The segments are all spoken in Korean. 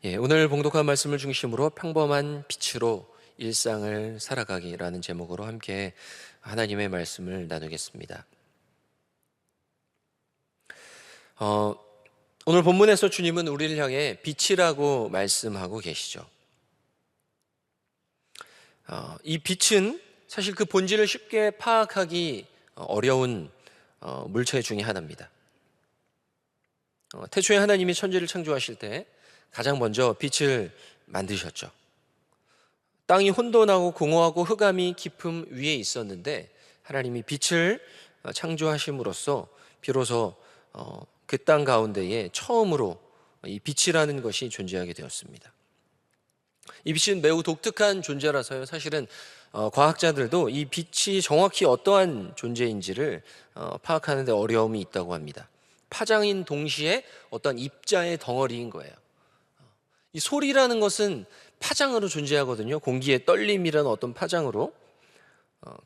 오늘 봉독한 말씀을 중심으로 평범한 빛으로 일상을 살아가기라는 제목으로 함께 하나님의 말씀을 나누겠습니다. 어, 오늘 본문에서 주님은 우리를 향해 빛이라고 말씀하고 계시죠. 이 빛은 사실 그 본질을 쉽게 파악하기 어려운 물체 중에 하나입니다. 태초에 하나님이 천지를 창조하실 때 가장 먼저 빛을 만드셨죠. 땅이 혼돈하고 공허하고 흑암이 깊음 위에 있었는데 하나님이 빛을 창조하심으로써 비로소 그 땅 가운데에 처음으로 이 빛이라는 것이 존재하게 되었습니다. 이 빛은 매우 독특한 존재라서요. 사실은 과학자들도 이 빛이 정확히 어떠한 존재인지를 파악하는 데 어려움이 있다고 합니다. 파장인 동시에 어떤 입자의 덩어리인 거예요. 이 소리라는 것은 파장으로 존재하거든요. 공기의 떨림이라는 어떤 파장으로.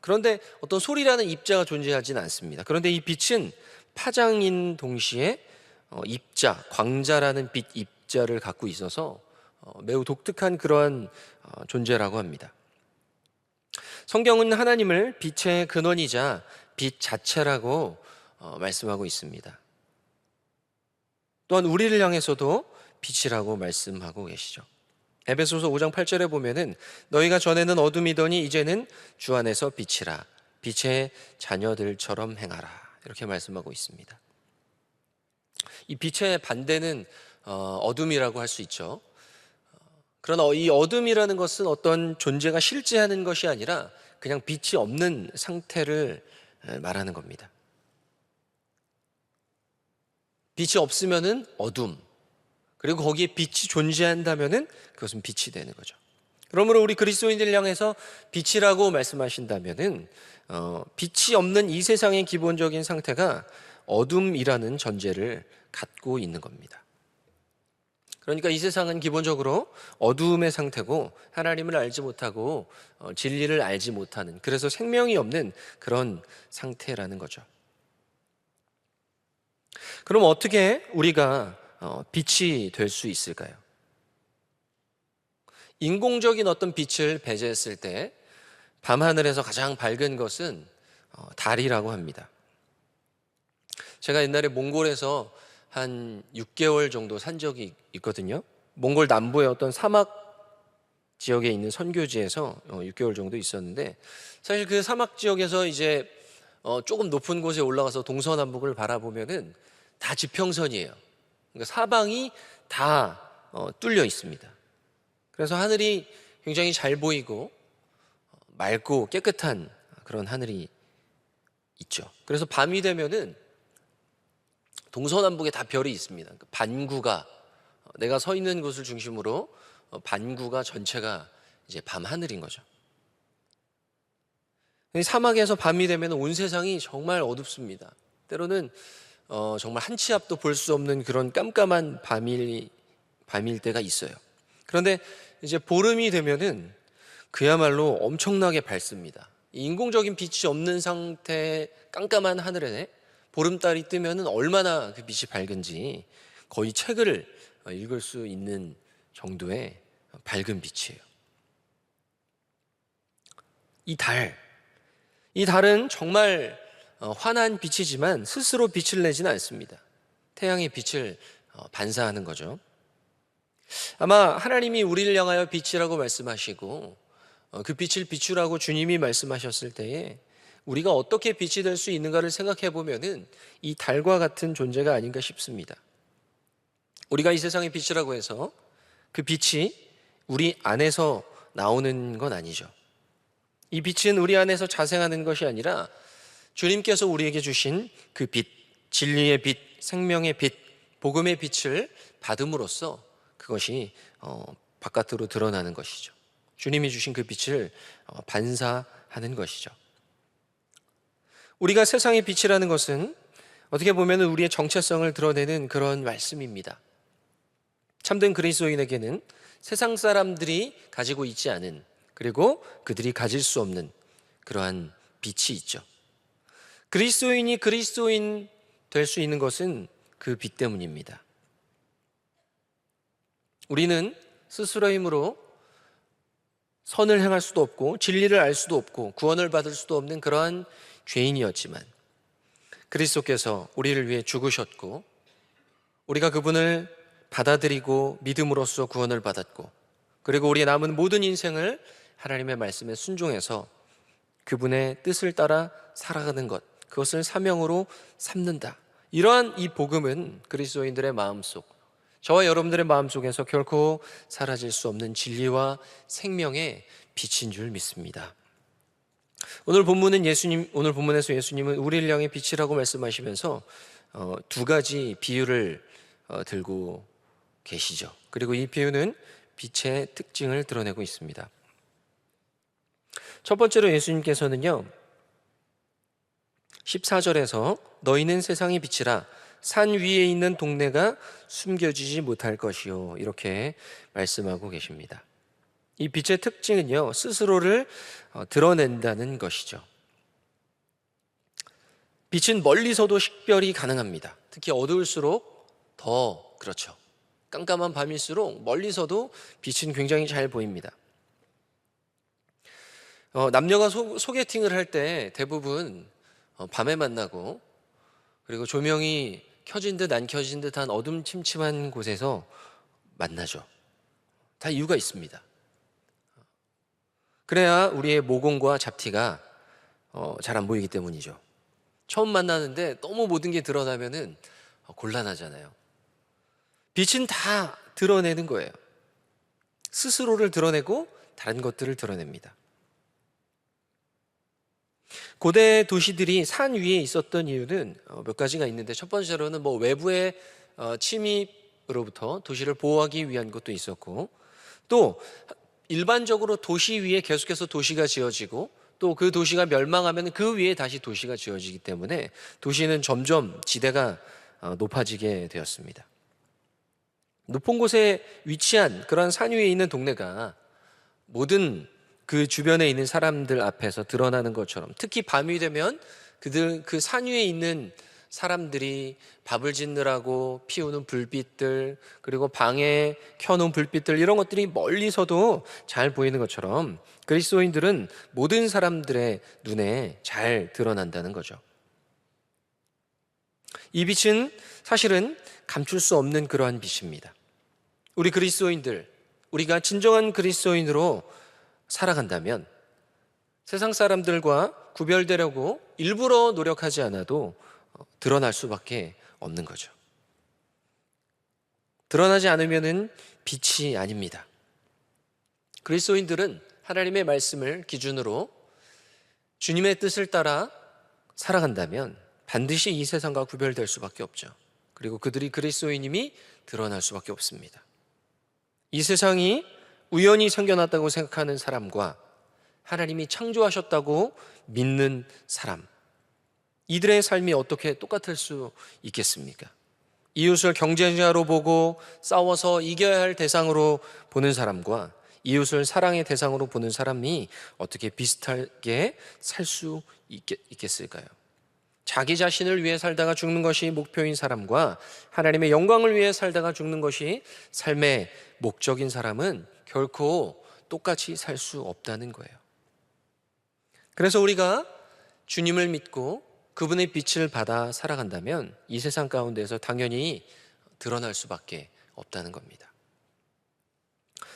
그런데 어떤 소리라는 입자가 존재하지는 않습니다. 그런데 이 빛은 파장인 동시에 입자, 광자라는 빛 입자를 갖고 있어서 매우 독특한 그러한 존재라고 합니다. 성경은 하나님을 빛의 근원이자 빛 자체라고 말씀하고 있습니다. 또한 우리를 향해서도 빛이라고 말씀하고 계시죠. 에베소서 5장 8절에 보면은 너희가 전에는 어둠이더니 이제는 주 안에서 빛이라 빛의 자녀들처럼 행하라 이렇게 말씀하고 있습니다. 이 빛의 반대는 어둠이라고 할 수 있죠. 그러나 이 어둠이라는 것은 어떤 존재가 실제하는 것이 아니라 그냥 빛이 없는 상태를 말하는 겁니다. 빛이 없으면은 어둠, 그리고 거기에 빛이 존재한다면은 그것은 빛이 되는 거죠. 그러므로 우리 그리스도인들을 향해서 빛이라고 말씀하신다면은 빛이 없는 이 세상의 기본적인 상태가 어둠이라는 전제를 갖고 있는 겁니다. 그러니까 이 세상은 기본적으로 어두움의 상태고 하나님을 알지 못하고 진리를 알지 못하는, 그래서 생명이 없는 그런 상태라는 거죠. 그럼 어떻게 우리가 빛이 될 수 있을까요? 인공적인 어떤 빛을 배제했을 때 밤하늘에서 가장 밝은 것은 달이라고 합니다. 제가 옛날에 몽골에서 한 6개월 정도 산 적이 있거든요. 몽골 남부의 어떤 사막 지역에 있는 선교지에서 6개월 정도 있었는데, 사실 그 사막 지역에서 이제 조금 높은 곳에 올라가서 동서남북을 바라보면은 다 지평선이에요. 그러니까 사방이 다 뚫려 있습니다. 그래서 하늘이 굉장히 잘 보이고 맑고 깨끗한 그런 하늘이 있죠. 그래서 밤이 되면은 동서남북에 다 별이 있습니다. 반구가, 내가 서 있는 곳을 중심으로 반구가 전체가 이제 밤 하늘인 거죠. 사막에서 밤이 되면 온 세상이 정말 어둡습니다. 때로는 정말 한 치 앞도 볼 수 없는 그런 깜깜한 밤일 때가 있어요. 그런데 이제 보름이 되면은 그야말로 엄청나게 밝습니다. 인공적인 빛이 없는 상태 깜깜한 하늘에 보름달이 뜨면은 얼마나 그 빛이 밝은지 거의 책을 읽을 수 있는 정도의 밝은 빛이에요. 이 달은 정말 환한 빛이지만 스스로 빛을 내지는 않습니다. 태양의 빛을 반사하는 거죠. 아마 하나님이 우리를 향하여 빛이라고 말씀하시고 그 빛을 비추라고 주님이 말씀하셨을 때에 우리가 어떻게 빛이 될 수 있는가를 생각해 보면은 이 달과 같은 존재가 아닌가 싶습니다. 우리가 이 세상의 빛이라고 해서 그 빛이 우리 안에서 나오는 건 아니죠. 이 빛은 우리 안에서 자생하는 것이 아니라 주님께서 우리에게 주신 그 빛, 진리의 빛, 생명의 빛, 복음의 빛을 받음으로써 그것이 바깥으로 드러나는 것이죠. 주님이 주신 그 빛을 반사하는 것이죠. 우리가 세상의 빛이라는 것은 어떻게 보면 우리의 정체성을 드러내는 그런 말씀입니다. 참된 그리스도인에게는 세상 사람들이 가지고 있지 않은, 그리고 그들이 가질 수 없는 그러한 빛이 있죠. 그리스도인이 그리스도인 될 수 있는 것은 그 빛 때문입니다. 우리는 스스로의 힘으로 선을 행할 수도 없고 진리를 알 수도 없고 구원을 받을 수도 없는 그러한 죄인이었지만 그리스도께서 우리를 위해 죽으셨고 우리가 그분을 받아들이고 믿음으로써 구원을 받았고 그리고 우리의 남은 모든 인생을 하나님의 말씀에 순종해서 그분의 뜻을 따라 살아가는 것, 그것을 사명으로 삼는다. 이러한 이 복음은 그리스도인들의 마음속, 저와 여러분들의 마음속에서 결코 사라질 수 없는 진리와 생명의 빛인 줄 믿습니다. 오늘 본문에서 예수님은 우리를 향해 빛이라고 말씀하시면서 두 가지 비유를 들고 계시죠. 그리고 이 비유는 빛의 특징을 드러내고 있습니다. 첫 번째로 예수님께서는요, 14절에서 너희는 세상의 빛이라 산 위에 있는 동네가 숨겨지지 못할 것이요, 이렇게 말씀하고 계십니다. 이 빛의 특징은요, 스스로를 드러낸다는 것이죠. 빛은 멀리서도 식별이 가능합니다. 특히 어두울수록 더 그렇죠. 깜깜한 밤일수록 멀리서도 빛은 굉장히 잘 보입니다. 남녀가 소개팅을 할 때 대부분 밤에 만나고 그리고 조명이 켜진 듯 안 켜진 듯한 어둠침침한 곳에서 만나죠. 다 이유가 있습니다. 그래야 우리의 모공과 잡티가 잘 안 보이기 때문이죠. 처음 만나는데 너무 모든 게 드러나면은 곤란하잖아요. 빛은 다 드러내는 거예요. 스스로를 드러내고 다른 것들을 드러냅니다. 고대 도시들이 산 위에 있었던 이유는 몇 가지가 있는데, 첫 번째로는 외부의 침입으로부터 도시를 보호하기 위한 것도 있었고, 또 일반적으로 도시 위에 계속해서 도시가 지어지고 또 그 도시가 멸망하면 그 위에 다시 도시가 지어지기 때문에 도시는 점점 지대가 높아지게 되었습니다. 높은 곳에 위치한 그런 산 위에 있는 동네가 모든 그 주변에 있는 사람들 앞에서 드러나는 것처럼, 특히 밤이 되면 그 산 위에 있는 사람들이 밥을 짓느라고 피우는 불빛들, 그리고 방에 켜놓은 불빛들, 이런 것들이 멀리서도 잘 보이는 것처럼 그리스도인들은 모든 사람들의 눈에 잘 드러난다는 거죠. 이 빛은 사실은 감출 수 없는 그러한 빛입니다. 우리 그리스도인들, 우리가 진정한 그리스도인으로 살아간다면 세상 사람들과 구별되려고 일부러 노력하지 않아도 드러날 수밖에 없는 거죠. 드러나지 않으면은 빛이 아닙니다. 그리스도인들은 하나님의 말씀을 기준으로 주님의 뜻을 따라 살아간다면 반드시 이 세상과 구별될 수밖에 없죠. 그리고 그들이 그리스도인임이 드러날 수밖에 없습니다. 이 세상이 우연히 생겨났다고 생각하는 사람과 하나님이 창조하셨다고 믿는 사람, 이들의 삶이 어떻게 똑같을 수 있겠습니까? 이웃을 경쟁자로 보고 싸워서 이겨야 할 대상으로 보는 사람과 이웃을 사랑의 대상으로 보는 사람이 어떻게 비슷하게 살 수 있겠을까요? 자기 자신을 위해 살다가 죽는 것이 목표인 사람과 하나님의 영광을 위해 살다가 죽는 것이 삶의 목적인 사람은 결코 똑같이 살 수 없다는 거예요. 그래서 우리가 주님을 믿고 그분의 빛을 받아 살아간다면 이 세상 가운데서 당연히 드러날 수밖에 없다는 겁니다.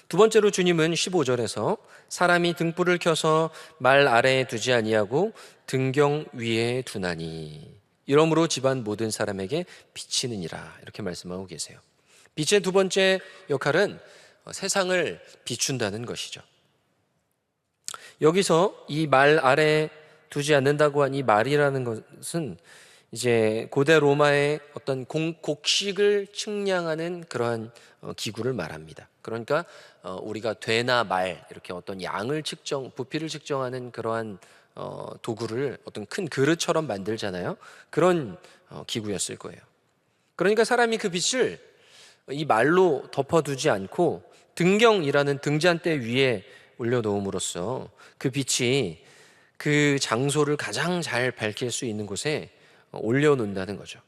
두 번째로 주님은 15절에서 사람이 등불을 켜서 말 아래에 두지 아니하고 등경 위에 두나니 이러므로 집안 모든 사람에게 비치느니라, 이렇게 말씀하고 계세요. 빛의 두 번째 역할은 세상을 비춘다는 것이죠. 여기서 이 말 아래 두지 않는다고 한 이 말이라는 것은 이제 고대 로마의 어떤 곡식을 측량하는 그러한 기구를 말합니다. 그러니까 우리가 되나 말, 이렇게 어떤 양을 부피를 측정하는 그러한 도구를 어떤 큰 그릇처럼 만들잖아요. 그런 기구였을 거예요. 그러니까 사람이 그 빛을 이 말로 덮어두지 않고 등경이라는 등잔대 위에 올려놓음으로써 그 빛이 그 장소를 가장 잘 밝힐 수 있는 곳에 올려놓는다는 거죠.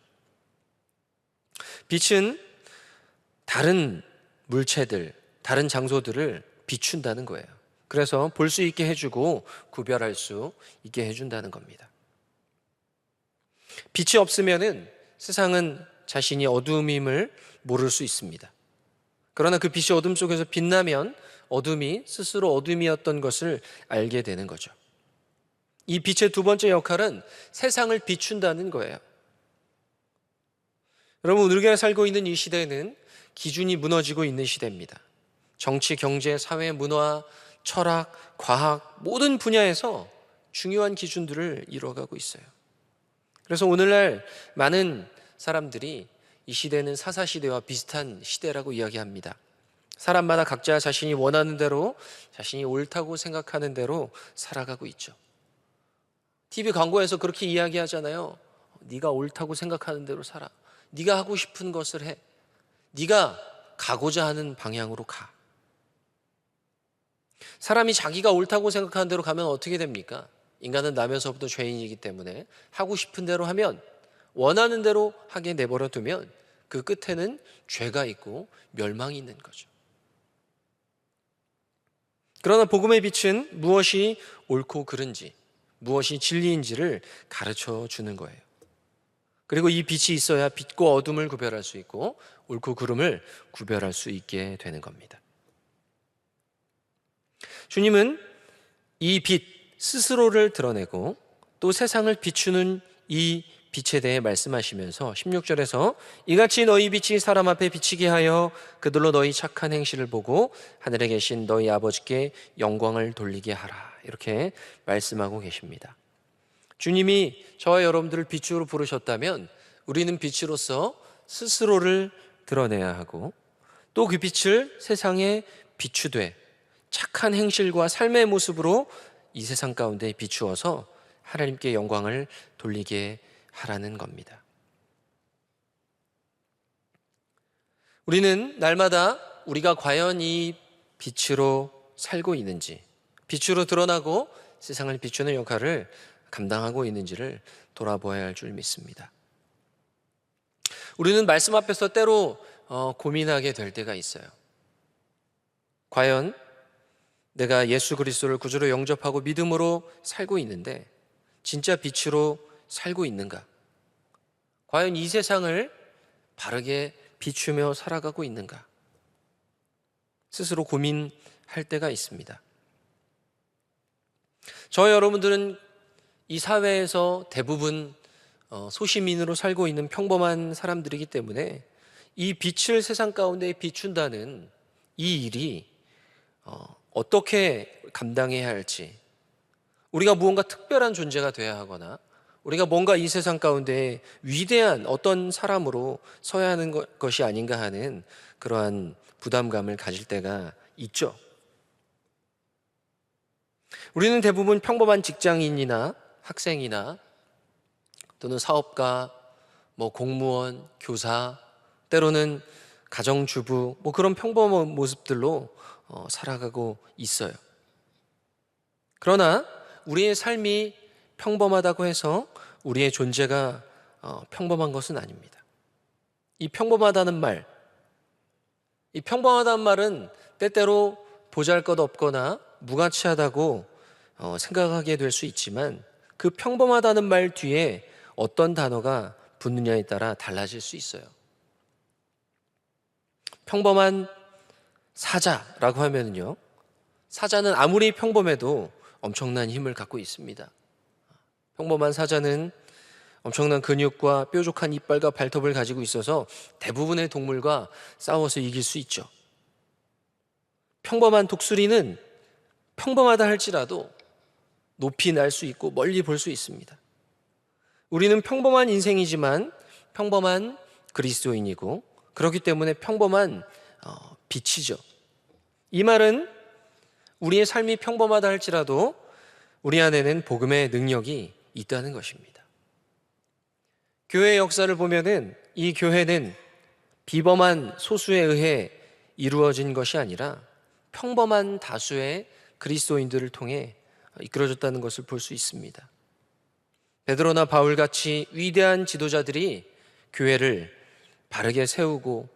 빛은 다른 물체들, 다른 장소들을 비춘다는 거예요. 그래서 볼 수 있게 해주고 구별할 수 있게 해준다는 겁니다. 빛이 없으면은 세상은 자신이 어둠임을 모를 수 있습니다. 그러나 그 빛이 어둠 속에서 빛나면 어둠이 스스로 어둠이었던 것을 알게 되는 거죠. 이 빛의 두 번째 역할은 세상을 비춘다는 거예요. 여러분, 우리가 살고 있는 이 시대는 기준이 무너지고 있는 시대입니다. 정치, 경제, 사회, 문화, 철학, 과학 모든 분야에서 중요한 기준들을 이루어가고 있어요. 그래서 오늘날 많은 사람들이 이 시대는 사사시대와 비슷한 시대라고 이야기합니다. 사람마다 각자 자신이 원하는 대로, 자신이 옳다고 생각하는 대로 살아가고 있죠. TV 광고에서 그렇게 이야기하잖아요. 네가 옳다고 생각하는 대로 살아. 네가 하고 싶은 것을 해. 네가 가고자 하는 방향으로 가. 사람이 자기가 옳다고 생각하는 대로 가면 어떻게 됩니까? 인간은 나면서부터 죄인이기 때문에 하고 싶은 대로 하면, 원하는 대로 하게 내버려 두면 그 끝에는 죄가 있고 멸망이 있는 거죠. 그러나 복음의 빛은 무엇이 옳고 그른지, 무엇이 진리인지를 가르쳐 주는 거예요. 그리고 이 빛이 있어야 빛과 어둠을 구별할 수 있고 옳고 그름을 구별할 수 있게 되는 겁니다. 주님은 이 빛 스스로를 드러내고 또 세상을 비추는 이 빛에 대해 말씀하시면서 16절에서 이같이 너희 빛이 사람 앞에 비치게 하여 그들로 너희 착한 행실을 보고 하늘에 계신 너희 아버지께 영광을 돌리게 하라, 이렇게 말씀하고 계십니다. 주님이 저와 여러분들을 빛으로 부르셨다면 우리는 빛으로서 스스로를 드러내야 하고 또 그 빛을 세상에 비추되 착한 행실과 삶의 모습으로 이 세상 가운데 비추어서 하나님께 영광을 돌리게 하라는 겁니다. 우리는 날마다 우리가 과연 이 빛으로 살고 있는지, 빛으로 드러나고 세상을 비추는 역할을 감당하고 있는지를 돌아보아야 할 줄 믿습니다. 우리는 말씀 앞에서 때로 고민하게 될 때가 있어요. 과연 내가 예수 그리스도를 구주로 영접하고 믿음으로 살고 있는데 진짜 빛으로 살고 있는가? 과연 이 세상을 바르게 비추며 살아가고 있는가? 스스로 고민할 때가 있습니다. 저 여러분들은 이 사회에서 대부분 소시민으로 살고 있는 평범한 사람들이기 때문에 이 빛을 세상 가운데 비춘다는 이 일이 어떻게 감당해야 할지, 우리가 무언가 특별한 존재가 되어야 하거나 우리가 뭔가 이 세상 가운데 위대한 어떤 사람으로 서야 하는 것이 아닌가 하는 그러한 부담감을 가질 때가 있죠. 우리는 대부분 평범한 직장인이나 학생이나 또는 사업가, 공무원, 교사, 때로는 가정주부, 그런 평범한 모습들로 살아가고 있어요. 그러나 우리의 삶이 평범하다고 해서 우리의 존재가 평범한 것은 아닙니다. 이 평범하다는 말, 이 평범하다는 말은 때때로 보잘것없거나 무가치하다고 생각하게 될 수 있지만 그 평범하다는 말 뒤에 어떤 단어가 붙느냐에 따라 달라질 수 있어요. 평범한 사자라고 하면요, 사자는 아무리 평범해도 엄청난 힘을 갖고 있습니다. 평범한 사자는 엄청난 근육과 뾰족한 이빨과 발톱을 가지고 있어서 대부분의 동물과 싸워서 이길 수 있죠. 평범한 독수리는 평범하다 할지라도 높이 날 수 있고 멀리 볼 수 있습니다. 우리는 평범한 인생이지만 평범한 그리스도인이고 그렇기 때문에 평범한 빛이죠. 이 말은 우리의 삶이 평범하다 할지라도 우리 안에는 복음의 능력이 있다는 것입니다. 교회의 역사를 보면은 이 교회는 비범한 소수에 의해 이루어진 것이 아니라 평범한 다수의 그리스도인들을 통해 이끌어졌다는 것을 볼 수 있습니다. 베드로나 바울같이 위대한 지도자들이 교회를 바르게 세우고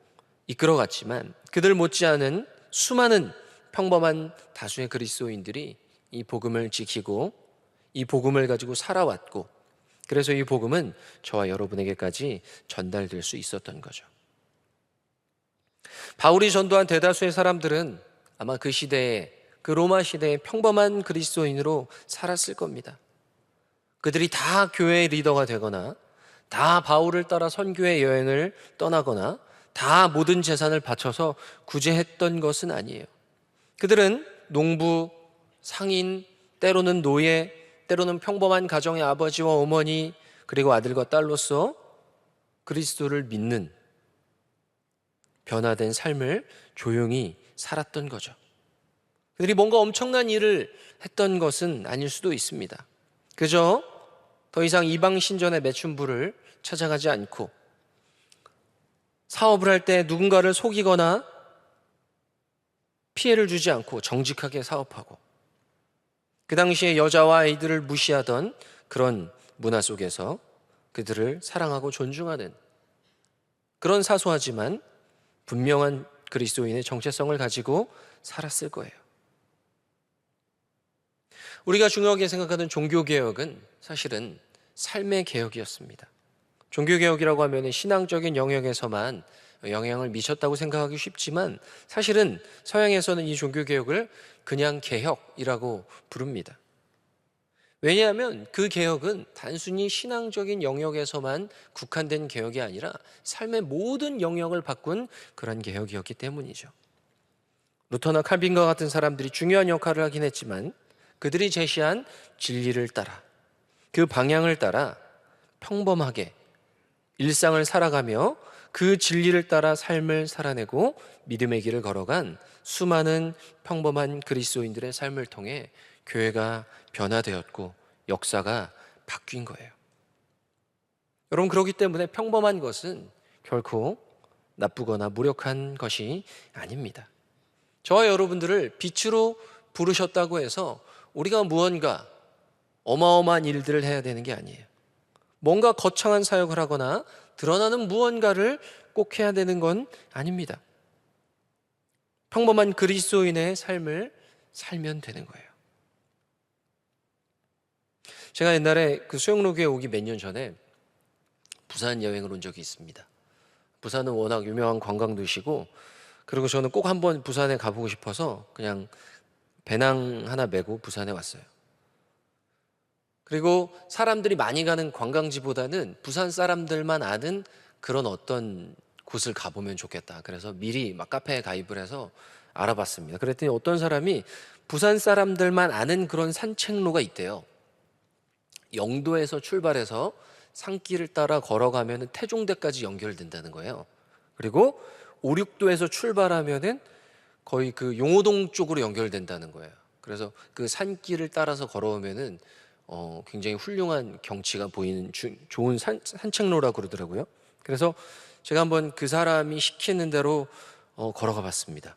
이끌어갔지만 그들 못지않은 수많은 평범한 다수의 그리스도인들이 이 복음을 지키고 이 복음을 가지고 살아왔고, 그래서 이 복음은 저와 여러분에게까지 전달될 수 있었던 거죠. 바울이 전도한 대다수의 사람들은 아마 그 시대에, 그 로마 시대의 평범한 그리스도인으로 살았을 겁니다. 그들이 다 교회의 리더가 되거나 다 바울을 따라 선교의 여행을 떠나거나 다 모든 재산을 바쳐서 구제했던 것은 아니에요. 그들은 농부, 상인, 때로는 노예, 때로는 평범한 가정의 아버지와 어머니, 그리고 아들과 딸로서 그리스도를 믿는 변화된 삶을 조용히 살았던 거죠. 그들이 뭔가 엄청난 일을 했던 것은 아닐 수도 있습니다. 그저 더 이상 이방 신전의 매춘부를 찾아가지 않고 사업을 할 때 누군가를 속이거나 피해를 주지 않고 정직하게 사업하고, 그 당시에 여자와 아이들을 무시하던 그런 문화 속에서 그들을 사랑하고 존중하는 그런 사소하지만 분명한 그리스도인의 정체성을 가지고 살았을 거예요. 우리가 중요하게 생각하는 종교개혁은 사실은 삶의 개혁이었습니다. 종교개혁이라고 하면 신앙적인 영역에서만 영향을 미쳤다고 생각하기 쉽지만, 사실은 서양에서는 이 종교개혁을 그냥 개혁이라고 부릅니다. 왜냐하면 그 개혁은 단순히 신앙적인 영역에서만 국한된 개혁이 아니라 삶의 모든 영역을 바꾼 그런 개혁이었기 때문이죠. 루터나 칼빈과 같은 사람들이 중요한 역할을 하긴 했지만, 그들이 제시한 진리를 따라, 그 방향을 따라 평범하게 일상을 살아가며 그 진리를 따라 삶을 살아내고 믿음의 길을 걸어간 수많은 평범한 그리스도인들의 삶을 통해 교회가 변화되었고 역사가 바뀐 거예요. 여러분, 그렇기 때문에 평범한 것은 결코 나쁘거나 무력한 것이 아닙니다. 저와 여러분들을 빛으로 부르셨다고 해서 우리가 무언가 어마어마한 일들을 해야 되는 게 아니에요. 뭔가 거창한 사역을 하거나 드러나는 무언가를 꼭 해야 되는 건 아닙니다. 평범한 그리스도인의 삶을 살면 되는 거예요. 제가 옛날에 그 수영로교에 오기 몇 년 전에 부산 여행을 온 적이 있습니다. 부산은 워낙 유명한 관광 도시고, 그리고 저는 꼭 한번 부산에 가보고 싶어서 그냥 배낭 하나 메고 부산에 왔어요. 그리고 사람들이 많이 가는 관광지보다는 부산 사람들만 아는 그런 어떤 곳을 가보면 좋겠다. 그래서 미리 막 카페에 가입을 해서 알아봤습니다. 그랬더니 어떤 사람이 부산 사람들만 아는 그런 산책로가 있대요. 영도에서 출발해서 산길을 따라 걸어가면 태종대까지 연결된다는 거예요. 그리고 5, 6도에서 출발하면은 거의 그 용호동 쪽으로 연결된다는 거예요. 그래서 그 산길을 따라서 걸어오면은 굉장히 훌륭한 경치가 보이는 좋은 산책로라고 그러더라고요. 그래서 제가 한번 그 사람이 시키는 대로 걸어가 봤습니다.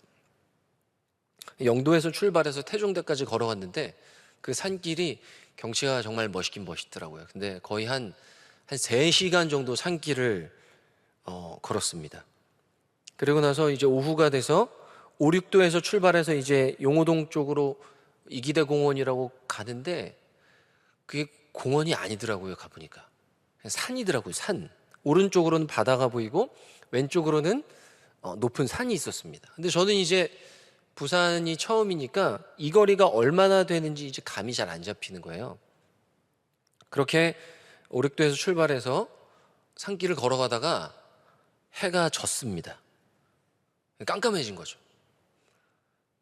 영도에서 출발해서 태종대까지 걸어갔는데 그 산길이 경치가 정말 멋있긴 멋있더라고요. 근데 거의 한 3시간 정도 산길을 걸었습니다. 그리고 나서 이제 오후가 돼서 5, 6도에서 출발해서 이제 용호동 쪽으로 이기대 공원이라고 가는데 그게 공원이 아니더라고요. 가보니까 산이더라고요. 산. 오른쪽으로는 바다가 보이고 왼쪽으로는 높은 산이 있었습니다. 근데 저는 이제 부산이 처음이니까 이 거리가 얼마나 되는지 이제 감이 잘 안 잡히는 거예요. 그렇게 5, 6도에서 출발해서 산길을 걸어가다가 해가 졌습니다. 깜깜해진 거죠.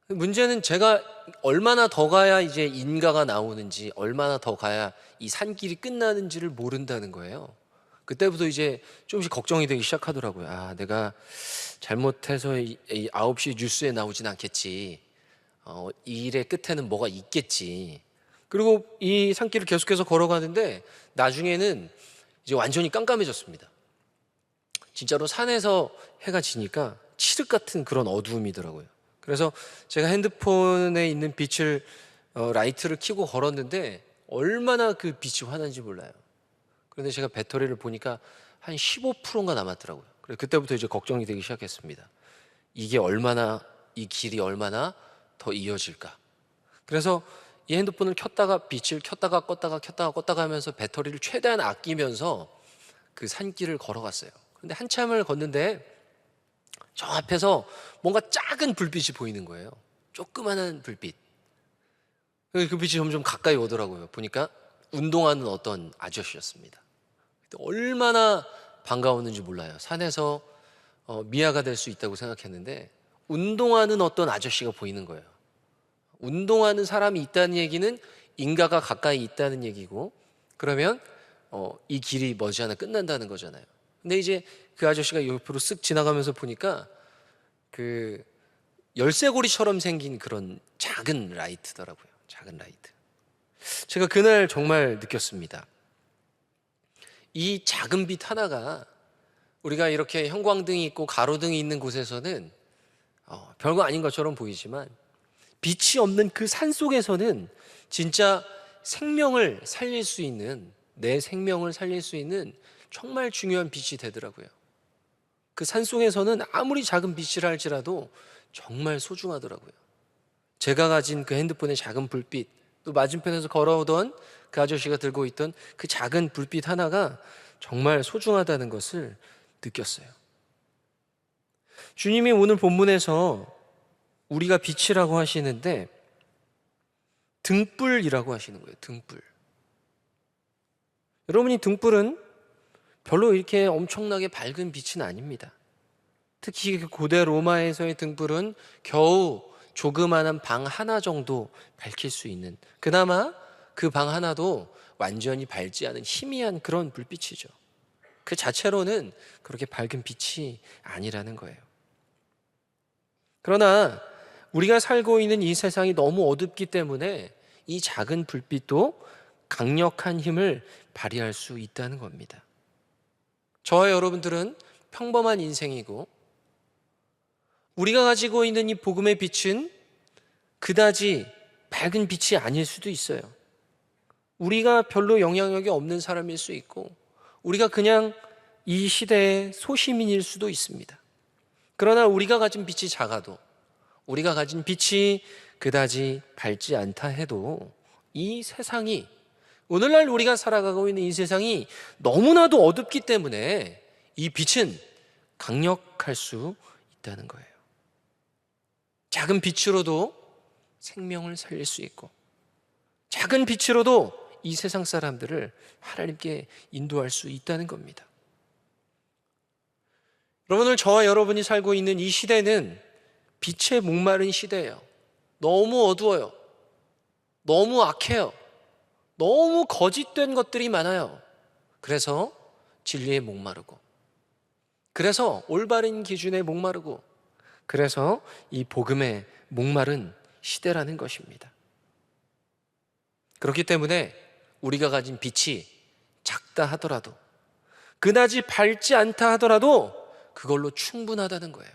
문제는 제가 얼마나 더 가야 이제 인가가 나오는지, 얼마나 더 가야 이 산길이 끝나는지를 모른다는 거예요. 그때부터 이제 조금씩 걱정이 되기 시작하더라고요. 아, 내가 잘못해서 이 9시 뉴스에 나오진 않겠지. 이 일의 끝에는 뭐가 있겠지. 그리고 이 산길을 계속해서 걸어가는데 나중에는 이제 완전히 깜깜해졌습니다. 진짜로 산에서 해가 지니까 칠흑 같은 그런 어두움이더라고요. 그래서 제가 핸드폰에 있는 빛을 라이트를 켜고 걸었는데 얼마나 그 빛이 환한지 몰라요. 그런데 제가 배터리를 보니까 한 15%인가 남았더라고요. 그래서 그때부터 이제 걱정이 되기 시작했습니다. 이 길이 얼마나 더 이어질까. 그래서 이 핸드폰을 켰다가 빛을 켰다가 껐다가 하면서 배터리를 최대한 아끼면서 그 산길을 걸어갔어요. 그런데 한참을 걷는데 저 앞에서 뭔가 작은 불빛이 보이는 거예요. 조그마한 불빛. 그 빛이 점점 가까이 오더라고요. 보니까 운동하는 어떤 아저씨였습니다. 얼마나 반가웠는지 몰라요. 산에서 미아가 될 수 있다고 생각했는데 운동하는 어떤 아저씨가 보이는 거예요. 운동하는 사람이 있다는 얘기는 인가가 가까이 있다는 얘기고, 그러면 이 길이 머지않아 끝난다는 거잖아요. 근데 이제 그 아저씨가 옆으로 쓱 지나가면서 보니까 그 열쇠고리처럼 생긴 그런 작은 라이트더라고요. 작은 라이트. 제가 그날 정말 느꼈습니다. 이 작은 빛 하나가 우리가 이렇게 형광등이 있고 가로등이 있는 곳에서는 별거 아닌 것처럼 보이지만 빛이 없는 그 산 속에서는 진짜 생명을 살릴 수 있는, 내 생명을 살릴 수 있는 정말 중요한 빛이 되더라고요. 그 산 속에서는 아무리 작은 빛이라 할지라도 정말 소중하더라고요. 제가 가진 그 핸드폰의 작은 불빛, 또 맞은편에서 걸어오던 그 아저씨가 들고 있던 그 작은 불빛 하나가 정말 소중하다는 것을 느꼈어요. 주님이 오늘 본문에서 우리가 빛이라고 하시는데 등불이라고 하시는 거예요. 등불. 여러분이 등불은 별로 이렇게 엄청나게 밝은 빛은 아닙니다. 특히 고대 로마에서의 등불은 겨우 조그마한 방 하나 정도 밝힐 수 있는, 그나마 그 방 하나도 완전히 밝지 않은 희미한 그런 불빛이죠. 그 자체로는 그렇게 밝은 빛이 아니라는 거예요. 그러나 우리가 살고 있는 이 세상이 너무 어둡기 때문에 이 작은 불빛도 강력한 힘을 발휘할 수 있다는 겁니다. 저와 여러분들은 평범한 인생이고 우리가 가지고 있는 이 복음의 빛은 그다지 밝은 빛이 아닐 수도 있어요. 우리가 별로 영향력이 없는 사람일 수 있고 우리가 그냥 이 시대의 소시민일 수도 있습니다. 그러나 우리가 가진 빛이 작아도, 우리가 가진 빛이 그다지 밝지 않다 해도 이 세상이, 오늘날 우리가 살아가고 있는 이 세상이 너무나도 어둡기 때문에 이 빛은 강력할 수 있다는 거예요. 작은 빛으로도 생명을 살릴 수 있고 작은 빛으로도 이 세상 사람들을 하나님께 인도할 수 있다는 겁니다. 여러분, 저와 여러분이 살고 있는 이 시대는 빛에 목마른 시대예요. 너무 어두워요. 너무 악해요. 너무 거짓된 것들이 많아요. 그래서 진리에 목마르고, 그래서 올바른 기준에 목마르고, 그래서 이 복음에 목마른 시대라는 것입니다. 그렇기 때문에 우리가 가진 빛이 작다 하더라도, 그다지 밝지 않다 하더라도 그걸로 충분하다는 거예요.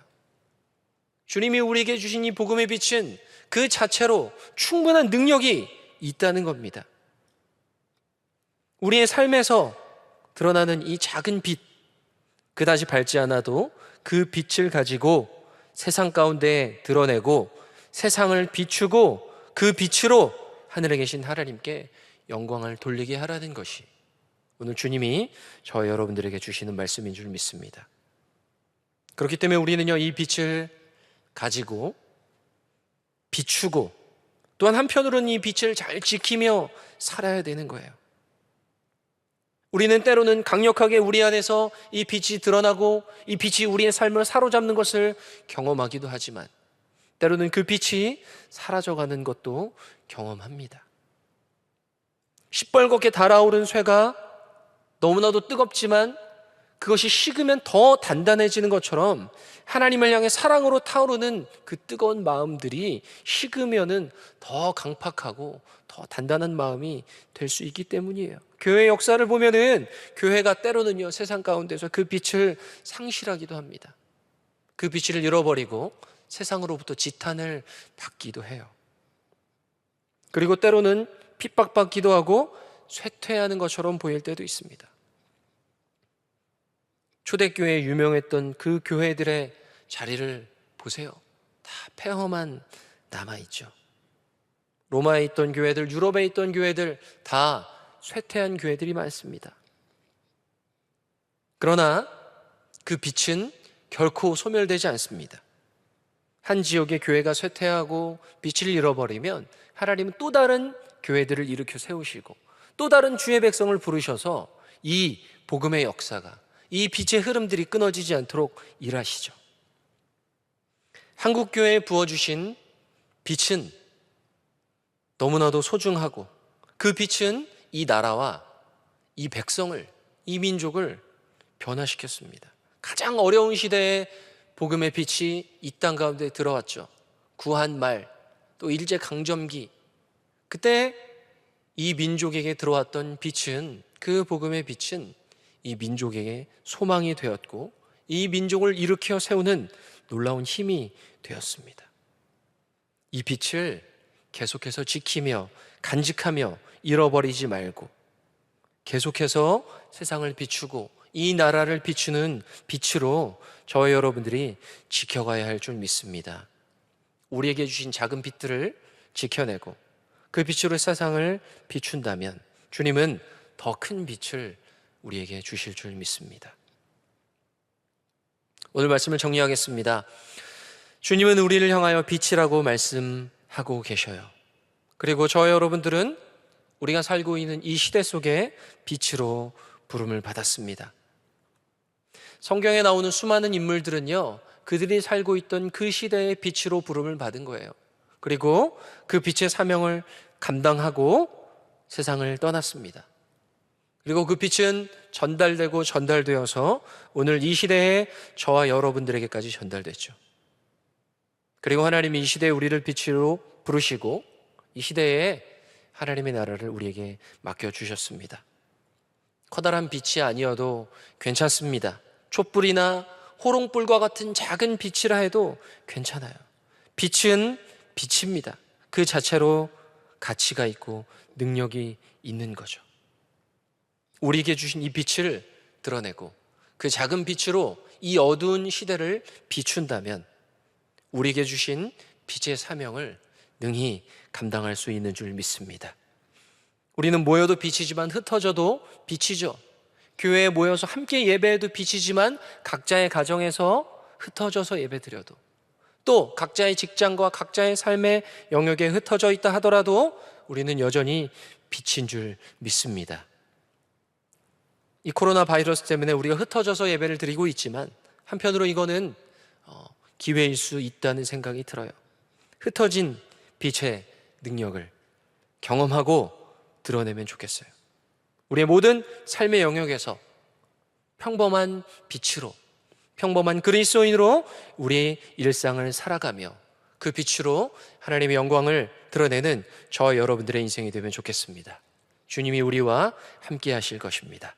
주님이 우리에게 주신 이 복음의 빛은 그 자체로 충분한 능력이 있다는 겁니다. 우리의 삶에서 드러나는 이 작은 빛, 그다지 밝지 않아도 그 빛을 가지고 세상 가운데 드러내고 세상을 비추고 그 빛으로 하늘에 계신 하나님께 영광을 돌리게 하라는 것이 오늘 주님이 저 여러분들에게 주시는 말씀인 줄 믿습니다. 그렇기 때문에 우리는요, 이 빛을 가지고 비추고 또한 한편으로는 이 빛을 잘 지키며 살아야 되는 거예요. 우리는 때로는 강력하게 우리 안에서 이 빛이 드러나고 이 빛이 우리의 삶을 사로잡는 것을 경험하기도 하지만 때로는 그 빛이 사라져가는 것도 경험합니다. 시뻘겋게 달아오른 쇠가 너무나도 뜨겁지만 그것이 식으면 더 단단해지는 것처럼 하나님을 향해 사랑으로 타오르는 그 뜨거운 마음들이 식으면은 더 강팍하고 더 단단한 마음이 될 수 있기 때문이에요. 교회 역사를 보면은 교회가 때로는요, 세상 가운데서 그 빛을 상실하기도 합니다. 그 빛을 잃어버리고 세상으로부터 지탄을 받기도 해요. 그리고 때로는 핍박받기도 하고 쇠퇴하는 것처럼 보일 때도 있습니다. 초대교회에 유명했던 그 교회들의 자리를 보세요. 다 폐허만 남아있죠. 로마에 있던 교회들, 유럽에 있던 교회들 다 쇠퇴한 교회들이 많습니다. 그러나 그 빛은 결코 소멸되지 않습니다. 한 지역의 교회가 쇠퇴하고 빛을 잃어버리면 하나님은 또 다른 교회들을 일으켜 세우시고 또 다른 주의 백성을 부르셔서 이 복음의 역사가, 이 빛의 흐름들이 끊어지지 않도록 일하시죠. 한국교회에 부어주신 빛은 너무나도 소중하고 그 빛은 이 나라와 이 백성을, 이 민족을 변화시켰습니다. 가장 어려운 시대에 복음의 빛이 이 땅 가운데 들어왔죠. 구한 말, 또 일제강점기, 그때 이 민족에게 들어왔던 빛은, 그 복음의 빛은 이 민족에게 소망이 되었고 이 민족을 일으켜 세우는 놀라운 힘이 되었습니다. 이 빛을 계속해서 지키며 간직하며 잃어버리지 말고 계속해서 세상을 비추고 이 나라를 비추는 빛으로 저와 여러분들이 지켜가야 할 줄 믿습니다. 우리에게 주신 작은 빛들을 지켜내고 그 빛으로 세상을 비춘다면 주님은 더 큰 빛을 우리에게 주실 줄 믿습니다. 오늘 말씀을 정리하겠습니다. 주님은 우리를 향하여 빛이라고 말씀하고 계셔요. 그리고 저와 여러분들은 우리가 살고 있는 이 시대 속에 빛으로 부름을 받았습니다. 성경에 나오는 수많은 인물들은요, 그들이 살고 있던 그 시대의 빛으로 부름을 받은 거예요. 그리고 그 빛의 사명을 감당하고 세상을 떠났습니다. 그리고 그 빛은 전달되고 전달되어서 오늘 이 시대에 저와 여러분들에게까지 전달됐죠. 그리고 하나님이 이 시대에 우리를 빛으로 부르시고 이 시대에 하나님의 나라를 우리에게 맡겨주셨습니다. 커다란 빛이 아니어도 괜찮습니다. 촛불이나 호롱불과 같은 작은 빛이라 해도 괜찮아요. 빛은 빛입니다. 그 자체로 가치가 있고 능력이 있는 거죠. 우리에게 주신 이 빛을 드러내고 그 작은 빛으로 이 어두운 시대를 비춘다면 우리에게 주신 빛의 사명을 능히 감당할 수 있는 줄 믿습니다. 우리는 모여도 빛이지만 흩어져도 빛이죠. 교회에 모여서 함께 예배해도 빛이지만 각자의 가정에서 흩어져서 예배드려도, 또 각자의 직장과 각자의 삶의 영역에 흩어져 있다 하더라도 우리는 여전히 빛인 줄 믿습니다. 이 코로나 바이러스 때문에 우리가 흩어져서 예배를 드리고 있지만 한편으로 이거는 기회일 수 있다는 생각이 들어요. 흩어진 빛의 능력을 경험하고 드러내면 좋겠어요. 우리의 모든 삶의 영역에서 평범한 빛으로, 평범한 그리스도인으로 우리의 일상을 살아가며 그 빛으로 하나님의 영광을 드러내는 저와 여러분들의 인생이 되면 좋겠습니다. 주님이 우리와 함께 하실 것입니다.